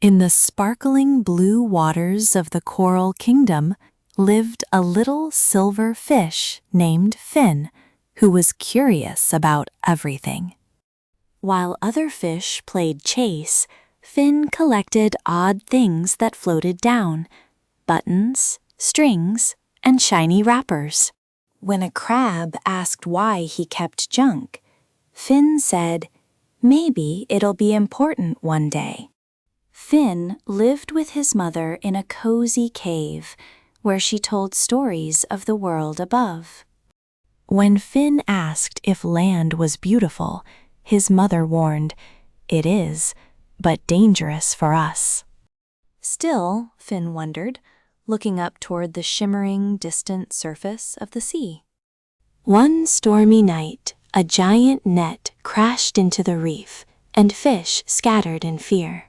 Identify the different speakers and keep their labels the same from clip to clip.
Speaker 1: In the sparkling blue waters of the Coral Kingdom lived a little silver fish named Finn, who was curious about everything. While other fish played chase, Finn collected odd things that floated down: buttons, strings, and shiny wrappers. When a crab asked why he kept junk, Finn said, "Maybe it'll be important one day." Finn lived with his mother in a cozy cave where she told stories of the world above. When Finn asked if land was beautiful, his mother warned, "It is, but dangerous for us." Still, Finn wondered, looking up toward the shimmering, distant surface of the sea. One stormy night, a giant net crashed into the reef, and fish scattered in fear.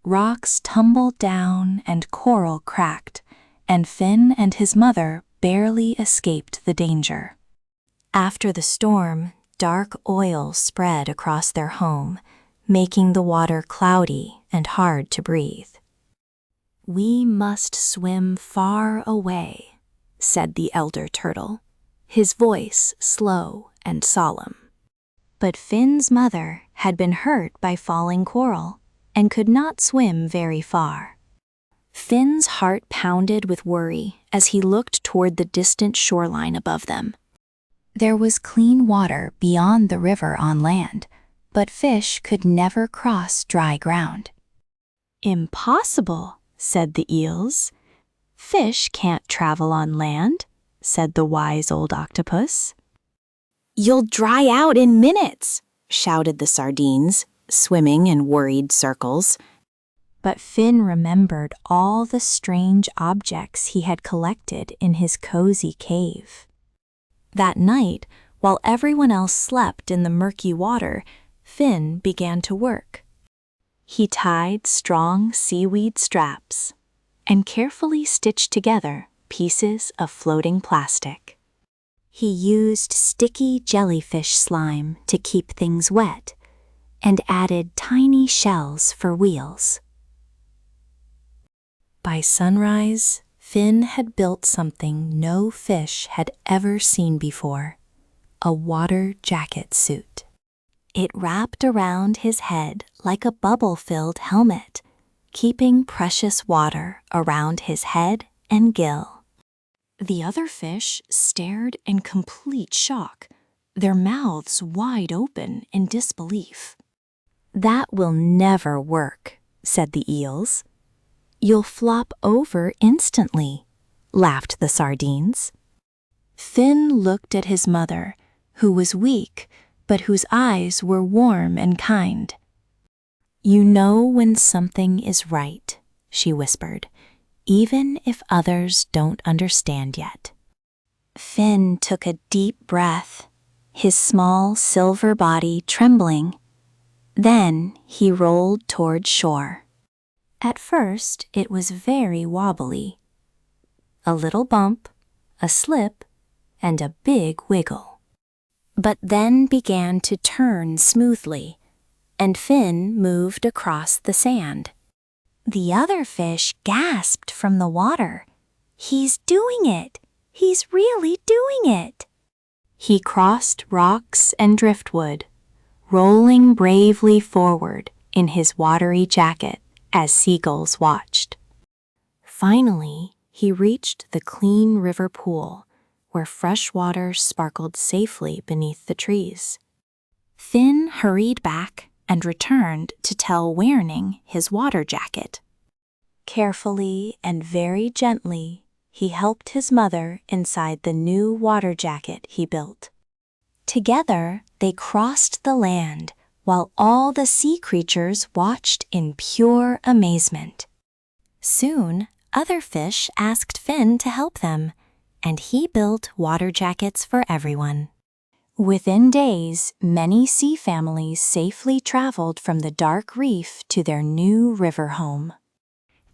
Speaker 1: Rocks tumbled down and coral cracked, and Finn and his mother barely escaped the danger. After the storm, dark oil spread across their home, making the water cloudy and hard to breathe. "We must swim far away," said the elder turtle, his voice slow and solemn. But Finn's mother had been hurt by falling coral and could not swim very far. Finn's heart pounded with worry as he looked toward the distant shoreline above them. There was clean water beyond the river on land, but fish could never cross dry ground. "Impossible," said the eels. "Fish can't travel on land," said the wise old octopus. "You'll dry out in minutes," shouted the sardines, swimming in worried circles. But Finn remembered all the strange objects he had collected in his cozy cave. That night, while everyone else slept in the murky water, Finn began to work. He tied strong seaweed straps and carefully stitched together pieces of floating plastic. He used sticky jellyfish slime to keep things wet and added tiny shells for wheels. By sunrise, Finn had built something no fish had ever seen before: a water jacket suit. It wrapped around his head like a bubble-filled helmet, keeping precious water around his head and gill. The other fish stared in complete shock, their mouths wide open in disbelief. "That will never work," said the eels. "You'll flop over instantly," laughed the sardines. Finn looked at his mother, who was weak, but whose eyes were warm and kind. "You know when something is right," she whispered, "even if others don't understand yet." Finn took a deep breath, his small silver body trembling. Then he rolled toward shore. At first, it was very wobbly. A little bump, a slip, and a big wiggle. But then began to turn smoothly, and Finn moved across the sand. The other fish gasped from the water. "He's doing it! He's really doing it!" He crossed rocks and driftwood, rolling bravely forward in his watery jacket as seagulls watched. Finally, he reached the clean river pool, where fresh water sparkled safely beneath the trees. Finn hurried back and returned to tell Weirning his water jacket. Carefully and very gently, he helped his mother inside the new water jacket he built. Together, they crossed the land while all the sea creatures watched in pure amazement. Soon, other fish asked Finn to help them, and he built water jackets for everyone. Within days, many sea families safely traveled from the dark reef to their new river home.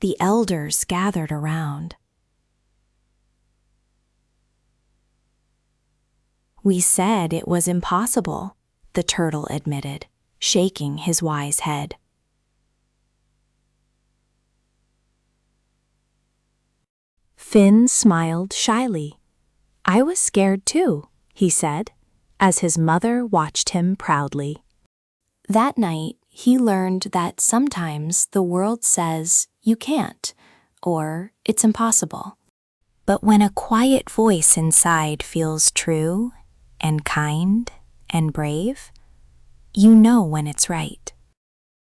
Speaker 1: The elders gathered around. "We said it was impossible," the turtle admitted, shaking his wise head. Finn smiled shyly. "I was scared too," he said, as his mother watched him proudly. That night, he learned that sometimes the world says you can't, or it's impossible. But when a quiet voice inside feels true and kind and brave, you know when it's right.